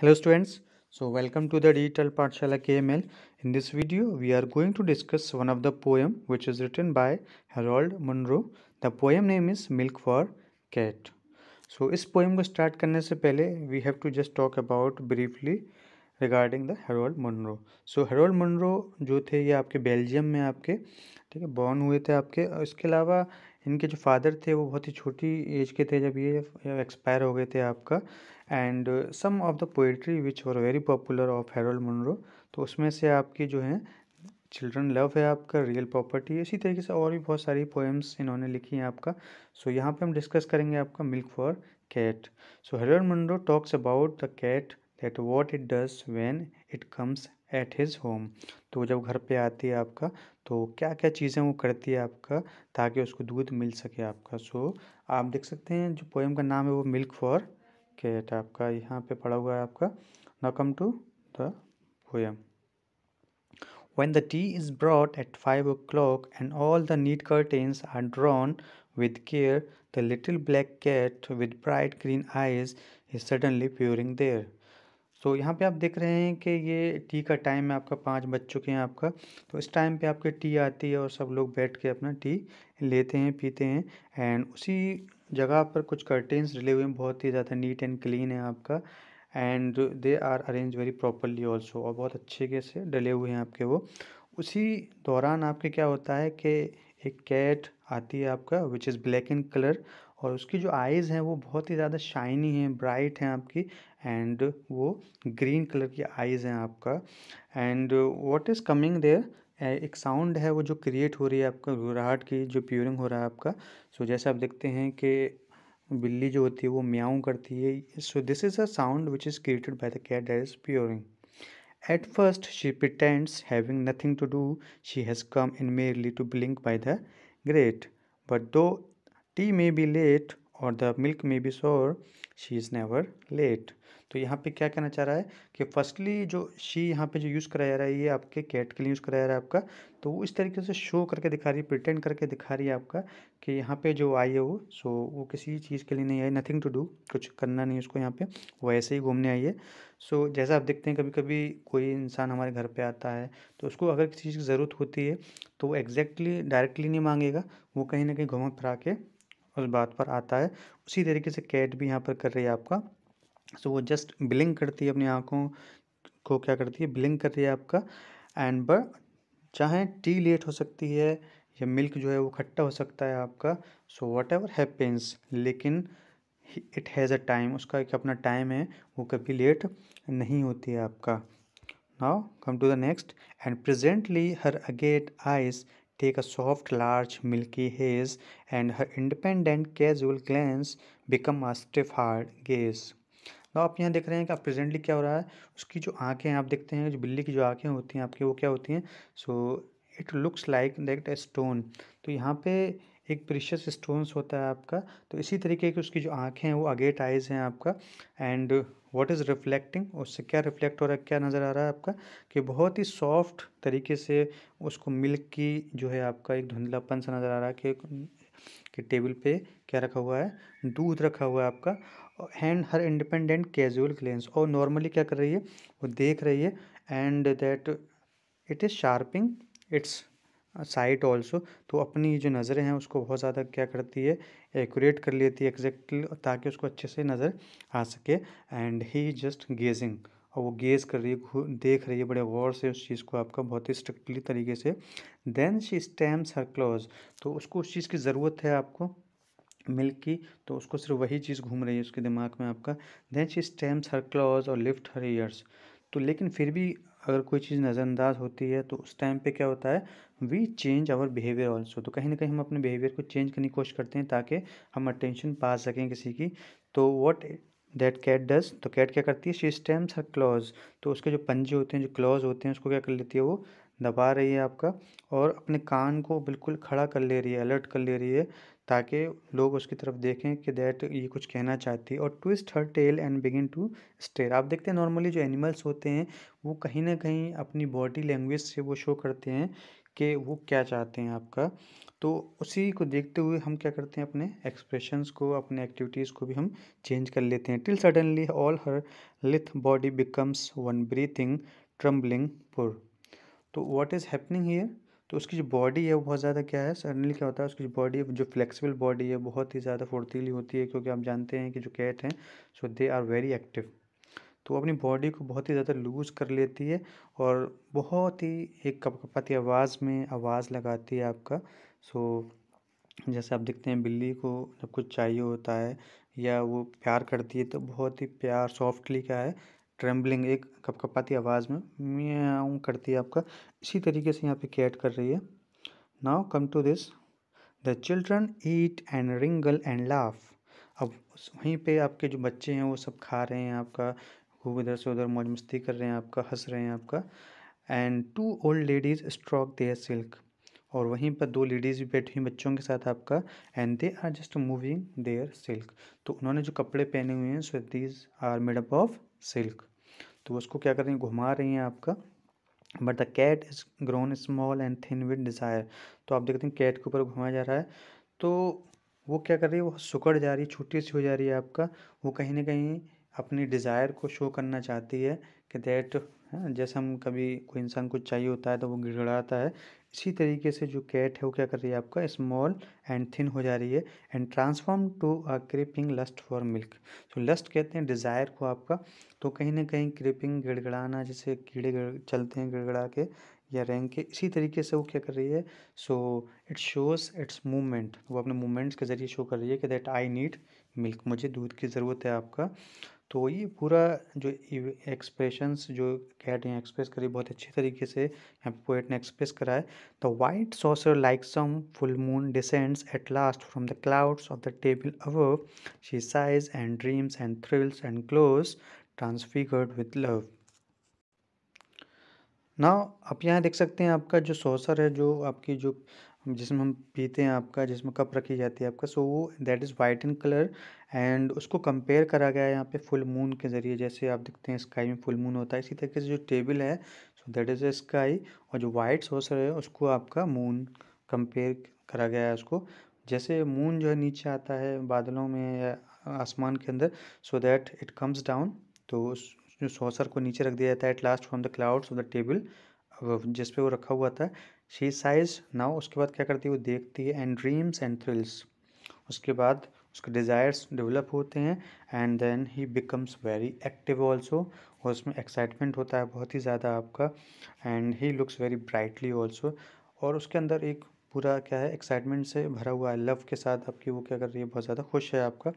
Hello students, so welcome to the Digital Pathshala KML. In this video, we are going to discuss one of the poem which is written by Harold Munro. The poem name is Milk for Cat. So इस poem को start करने से पहले we have to just talk about briefly regarding the Harold Munro. So Harold Munro जो थे ये आपके Belgium में आपके ठीक है बॉर्न हुए थे आपके और इसके अलावा इनके जो फादर थे वो बहुत ही छोटी एज के थे जब ये एक्सपायर हो गए थे आपका and some of the poetry which were very popular of Harold Monro. तो उसमें से आपकी जो है चिल्ड्रन लव है आपका, रियल प्रॉपर्टी, इसी तरीके से और भी बहुत सारी पोएम्स इन्होंने लिखी हैं आपका। सो यहाँ पे हम डिस्कस करेंगे आपका milk for cat. So Harold Monro talks about the cat that what it does when it comes at his home. तो जब घर पे आती है आपका तो क्या क्या चीज़ें वो करती है आपका ताकि उसको दूध मिल सके आपका। सो आप देख सकते हैं जो पोएम का नाम है वो मिल्क फॉर कैट आपका यहाँ पे पड़ा हुआ है आपका। Now come to the poem. When the tea is brought at 5 o'clock and all the neat curtains are drawn with care, the little black cat with bright green eyes is suddenly purring there. तो यहाँ पे आप देख रहे हैं कि ये T का टाइम है आपका, 5 बज चुके हैं आपका। तो इस टाइम पे आपके टी आती है और सब लोग बैठ के अपना टी लेते हैं पीते हैं एंड उसी जगह पर कुछ कर्टेन्स डले हुए हैं, बहुत ही ज़्यादा नीट एंड क्लीन है आपका and they are arrange very properly also, और बहुत अच्छे के से डले हुए हैं आपके वो। उसी दौरान आपके क्या होता है कि एक कैट आती है आपका which is black in colour और उसकी जो आइज़ हैं वो बहुत ही ज़्यादा शाइनी हैं, ब्राइट हैं आपकी एंड वो ग्रीन कलर की आइज़ हैं आपका। And what is coming there, एक साउंड है वो जो क्रिएट हो रही है आपका घुरहाट की, जो प्यूरिंग हो रहा है आपका। सो जैसे आप देखते हैं कि बिल्ली जो होती है वो म्याऊं करती है। So this is a sound which is created by the cat that is purring. At first she pretends, having nothing to do, she has come in merely to blink by the grate. But though tea may be late or the milk may be sour, she is never late. तो यहाँ पे क्या कहना चाह रहा है कि firstly जो शी यहाँ पे जो यूज़ कराया जा रहा है ये आपके कैट के लिए यूज़ कराया जा रहा है आपका। तो वो इस तरीके से शो करके दिखा रही है, प्रिटेंड करके दिखा रही है आपका कि यहाँ पे जो आई है वो वो किसी चीज़ के लिए नहीं आई, नथिंग टू डू, कुछ करना नहीं उसको यहाँ पे, वो ऐसे ही घूमने आई है। जैसा आप देखते हैं कभी कभी कोई इंसान हमारे घर पे आता है तो उसको अगर किसी चीज़ की ज़रूरत होती है तो वो एग्जैक्टली डायरेक्टली नहीं मांगेगा, वो कहीं ना कहीं घुमा फिरा के उस बात पर आता है। उसी तरीके से कैट भी यहाँ पर कर रही है आपका। वो जस्ट ब्लिंक करती है अपनी आँखों को, क्या करती है, ब्लिंक कर रही है आपका। एंड बट चाहे टी लेट हो सकती है या मिल्क जो है वो खट्टा हो सकता है आपका। वट एवर हैपेंस, लेकिन इट हैज़ अ टाइम, उसका एक अपना टाइम है, वो कभी लेट नहीं होती है आपका। Now come to the next. And presently her agate eyes take a soft large milky haze and her independent casual glance become a stiff hard gaze. तो आप यहाँ देख रहे हैं कि आप प्रेजेंटली क्या हो रहा है, उसकी जो आंखें आप देखते हैं, जो बिल्ली की जो आंखें होती हैं आपकी वो क्या होती हैं, it looks like that a stone. तो यहाँ पे एक प्रीशियस स्टोन्स होता है आपका। तो इसी तरीके की उसकी जो आंखें हैं वो अगेट आइज हैं आपका। एंड व्हाट इज़ रिफ्लेक्टिंग, उससे क्या रिफ्लेक्ट हो रहा है, क्या नज़र आ रहा है आपका कि बहुत ही सॉफ्ट तरीके से उसको मिल्क की जो है आपका एक धुंधलापन सा नज़र आ रहा है कि टेबल पे क्या रखा हुआ है, दूध रखा हुआ है आपका। And her independent casual glens, और नॉर्मली क्या कर रही है, वो देख रही है and that it is sharping it's site also. तो अपनी जो नज़रें हैं उसको बहुत ज़्यादा क्या करती है, एक्यूरेट कर लेती है एग्जैक्टली, ताकि उसको अच्छे से नज़र आ सके। एंड ही जस्ट गेजिंग, और वो गेज कर रही है, देख रही है बड़े गौर से उस चीज़ को आपका, बहुत ही स्ट्रिक्टली तरीके से। Then she stamps her claws, तो उसको उस चीज़ की ज़रूरत है आपको मिल्क की, तो उसको सिर्फ वही चीज़ घूम रही है उसके दिमाग में आपका। Then she stamps her claws और लिफ्ट हर ईयर्स। तो लेकिन फिर भी अगर कोई चीज़ नज़रअंदाज होती है तो उस टाइम पे क्या होता है, we change our behaviour also. तो कहीं ना कहीं हम अपने बिहेवियर को चेंज करने की कोशिश करते हैं ताकि हम अटेंशन पा सकें किसी की। तो वॉट दैट कैट डज, तो कैट क्या करती है, शी स्टैम्प्स हर क्लॉज, तो उसके जो पंजे होते हैं, जो क्लॉज होते हैं, उसको क्या कर लेती है, वो दबा रही है आपका और अपने कान को बिल्कुल खड़ा कर ले रही है, अलर्ट कर ले रही है, ताकि लोग उसकी तरफ देखें कि दैट ये कुछ कहना चाहती है। और twist her tail and begin to stare, आप देखते हैं नॉर्मली जो एनिमल्स होते हैं वो कहीं ना कहीं अपनी बॉडी लैंग्वेज से वो शो करते हैं कि वो क्या चाहते हैं आपका। तो उसी को देखते हुए हम क्या करते हैं, अपने एक्सप्रेशंस को, अपने एक्टिविटीज़ को भी हम चेंज कर लेते हैं। Till suddenly all her lithe body becomes one breathing trembling purr. तो व्हाट इज़ हैपनिंग हियर, तो उसकी जो बॉडी है वो बहुत ज़्यादा क्या है, सडनली क्या होता है, उसकी जो बॉडी है, जो फ्लेक्सिबल बॉडी है, बहुत ही ज़्यादा फुर्तीली होती है, क्योंकि आप जानते हैं कि जो कैट हैं सो दे आर वेरी एक्टिव। तो वो अपनी बॉडी को बहुत ही ज़्यादा लूज़ कर लेती है और बहुत ही एक कपकपाती आवाज़ में आवाज़ लगाती है आपका। सो जैसे आप देखते हैं बिल्ली को जब कुछ चाहिए होता है या वो प्यार करती है तो बहुत ही प्यार सॉफ्टली क्या है, ट्रेम्बलिंग एक कपकपाती आवाज़ में म्याऊं करती है आपका। इसी तरीके से यहाँ पे कैट कर रही है। Now come to this, the children eat and wriggle and laugh. अब वहीं पे आपके जो बच्चे हैं वो सब खा रहे हैं आपका, खूब इधर से उधर मौज मस्ती कर रहे हैं आपका, हंस रहे हैं आपका। And two old ladies stroke their silk, और वहीं पर दो लेडीज़ भी बैठी हुई बच्चों के साथ आपका। And they are just moving their silk, तो उन्होंने जो कपड़े पहने हुए हैं so these are made up of silk. तो उसको क्या कर रही हैं, घुमा रही हैं आपका। But the cat is grown small and thin with desire. तो आप देखते हैं कैट के ऊपर घुमाया जा रहा है, तो वो क्या कर रही है, वो सुकड़ जा रही है, छोटी सी हो जा रही है आपका। वो कहीं ना कहीं अपनी डिज़ायर को शो करना चाहती है कि दैट, हाँ, जैसे हम कभी कोई इंसान को चाहिए होता है तो वो गिड़गिड़ाता है, इसी तरीके से जो कैट है वो क्या कर रही है आपका, स्मॉल एंड थिन हो जा रही है। And transform to a creeping lust for milk. तो लस्ट कहते हैं डिज़ायर को आपका। तो कहीं ना कहीं क्रीपिंग गिड़गिड़ाना, जैसे कीड़े चलते हैं गिड़गिड़ा के या रेंग के, इसी तरीके से वो क्या कर रही है। So it shows it's movement, वो अपने मूवमेंट्स के ज़रिए शो कर रही है कि दैट आई नीड मिल्क, मुझे दूध की ज़रूरत है आपका। तो ये पूरा जो एक्सप्रेशंस जो कैट यहाँ एक्सप्रेस करी बहुत अच्छी तरीके से यहाँ पे पोएट ने एक्सप्रेस करा है। The white saucer like some full moon descends at last from the clouds of the table above, she sighs and dreams and thrills and glows transfigured with love. ना आप यहाँ देख सकते हैं आपका जो सॉसर है, जो आपकी जो जिसमें हम पीते हैं आपका, जिसमें कप रखी जाती है आपका, सो वो that is white in colour. And उसको कंपेयर करा गया है यहाँ पे फुल मून के ज़रिए, जैसे आप देखते हैं स्काई में फुल मून होता है, इसी तरीके से जो टेबल है सो दैट इज़ ए स्काई, और जो वाइट सॉसर है उसको आपका मून कंपेयर करा गया है उसको। जैसे मून जो है नीचे आता है बादलों में या आसमान के अंदर, so that it comes down, तो उस जो सॉसर को नीचे रख दिया जाता है eight last from the clouds of the table जिस पे वो रखा हुआ था। शी साइज नाउ, उसके बाद क्या करती है, वो देखती है। एंड ड्रीम्स एंड थ्रिल्स, उसके बाद उसके डिज़ायर्स डेवलप होते हैं। And then he becomes very active also, और उसमें एक्साइटमेंट होता है बहुत ही ज़्यादा आपका। And he looks very brightly also, और उसके अंदर एक पूरा क्या है, एक्साइटमेंट से भरा हुआ है, लव के साथ आपकी वो क्या कर रही है, बहुत ज़्यादा खुश है आपका।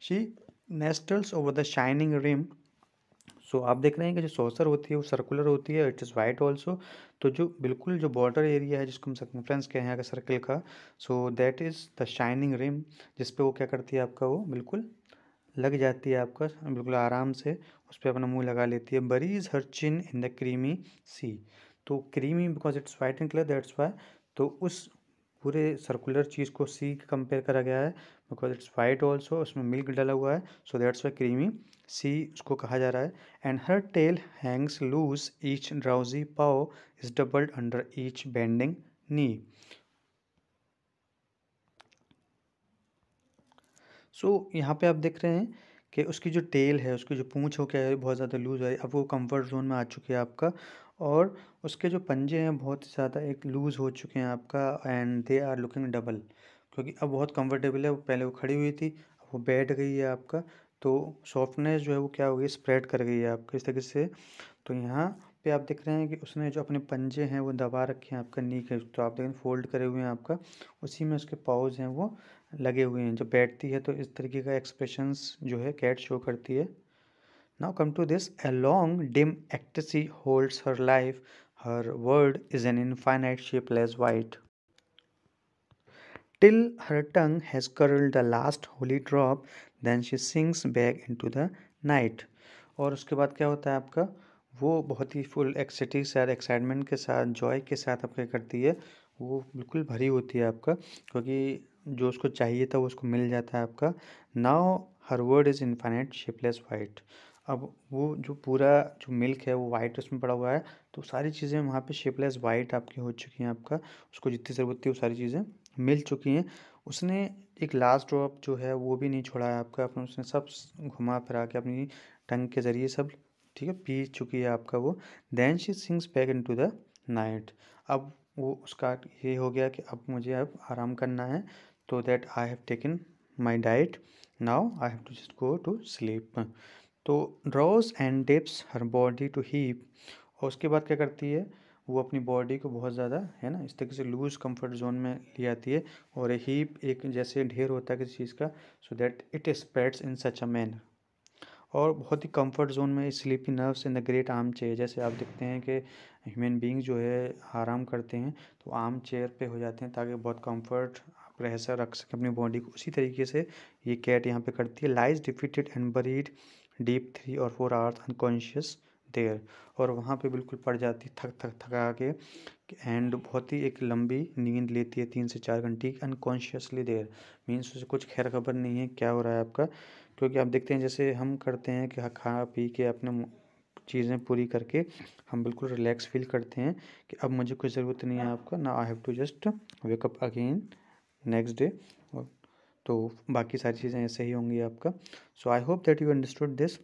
She nestles over the shining rim. So आप देख रहे हैं कि जो सॉसर होती है वो सर्कुलर होती है, इट इज़ वाइट ऑल्सो। तो जो बिल्कुल जो बॉर्डर एरिया है जिसको हम सर्कमफ्रेंस कहें यहाँ का सर्कल का, so that is the shining rim, जिस पे वो क्या करती है आपका, वो बिल्कुल लग जाती है आपका, बिल्कुल आराम से उस पर अपना मुंह लगा लेती है। बरीज हर चिन इन द क्रीमी सी, तो creamy because it's white in colour that's why. तो उस पूरे सर्कुलर चीज़ को सी कंपेयर करा गया है, बिकॉज इट्स वाइट ऑल्सो, उसमें मिल्क डाला हुआ है, सो दैट्स वाई क्रीमी सी उसको कहा जा रहा है। And her tail hangs loose, each drowsy paw is doubled under each bending knee. So यहाँ पे आप देख रहे हैं कि उसकी जो टेल है, उसकी जो पूँछ हो क्या है, बहुत ज़्यादा लूज़ है, अब वो कंफर्ट जोन में आ चुकी है आपका। और उसके जो पंजे हैं बहुत ज़्यादा एक लूज़ हो चुके हैं आपका। And they are looking double, क्योंकि अब बहुत कंफर्टेबल है, वो पहले वो खड़ी हुई थी, अब वो बैठ गई है आपका। तो सॉफ्टनेस जो है वो क्या हो गई, स्प्रेड कर गई है आपको इस तरीके से। तो यहाँ पे आप देख रहे हैं कि उसने जो अपने पंजे हैं वो दबा रखे हैं आपका नी के, तो आप देखें फोल्ड करे हुए हैं आपका, उसी में उसके पाउज हैं वो लगे हुए हैं। जब बैठती है तो इस तरीके का एक्सप्रेशंस जो है कैट शो करती है। Now come to this, a long dim ecstasy holds her life, her world is an infinite shapeless white, till her tongue has curled the last holy drop, then she sinks back into the night। और उसके बाद क्या होता है आपका, वो बहुत ही full एक्सिटी के साथ, एक्साइटमेंट के साथ, जॉय के साथ आप क्या करती है, वो बिल्कुल भरी होती है आपका, क्योंकि जो उसको चाहिए था वो उसको मिल जाता है आपका। Now her word is infinite shapeless white. अब वो जो पूरा जो मिल्क है वो वाइट उसमें पड़ा हुआ है, तो सारी चीज़ें वहाँ पे शेपलेस वाइट आपकी हो चुकी हैं, आपका उसको जितनी ज़रूरत थी वो सारी चीज़ें मिल चुकी हैं। उसने एक लास्ट ड्रॉप जो है वो भी नहीं छोड़ा है आपका, अपने उसने सब घुमा फिरा के अपनी टंग के ज़रिए सब ठीक है पी चुकी है आपका वो। Then she sinks back into the night. अब वो उसका ये हो गया कि अब मुझे अब आराम करना है, तो that I have taken my diet, now I have to just go to sleep. तो draws and dips her body to heap, और उसके बाद क्या करती है वो अपनी बॉडी को बहुत ज़्यादा है ना इस तरीके से लूज कंफर्ट जोन में ले आती है, और हीप एक जैसे ढेर होता है किसी चीज़ का, so that it spreads in such a manner. और बहुत ही कंफर्ट जोन में sleepy nerves in the great arm chair, जैसे आप देखते हैं कि ह्यूमन बींग जो है आराम करते हैं तो आर्म चेयर पे हो जाते हैं ताकि बहुत कंफर्ट आप रह सक रख सकें अपनी बॉडी को। उसी तरीके से ये कैट यहाँ पे करती है। Lies defeated and buried deep 3 और 4 आवर्स अनकॉन्शियस देयर, और वहाँ पे बिल्कुल पड़ जाती थक थक थका के, एंड बहुत ही एक लंबी नींद लेती है 3 से 4 घंटे की अनकॉन्शियसली देयर। मीन्स उसे कुछ खैर खबर नहीं है क्या हो रहा है आपका, क्योंकि आप देखते हैं जैसे हम करते हैं कि खा पी के अपने चीज़ें पूरी करके हम बिल्कुल रिलैक्स फील करते हैं कि अब मुझे कोई ज़रूरत नहीं है आपका, ना I have to just wake up again next day. तो बाकी सारी चीज़ें ऐसे ही होंगी आपका। So I hope that you understood this.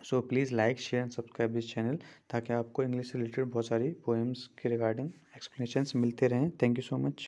So please like share and subscribe this channel, ताकि आपको इंग्लिश से रिलेटेड बहुत सारी पोएम्स के रिगार्डिंग एक्सप्लेनेशंस मिलते रहें। Thank you so much.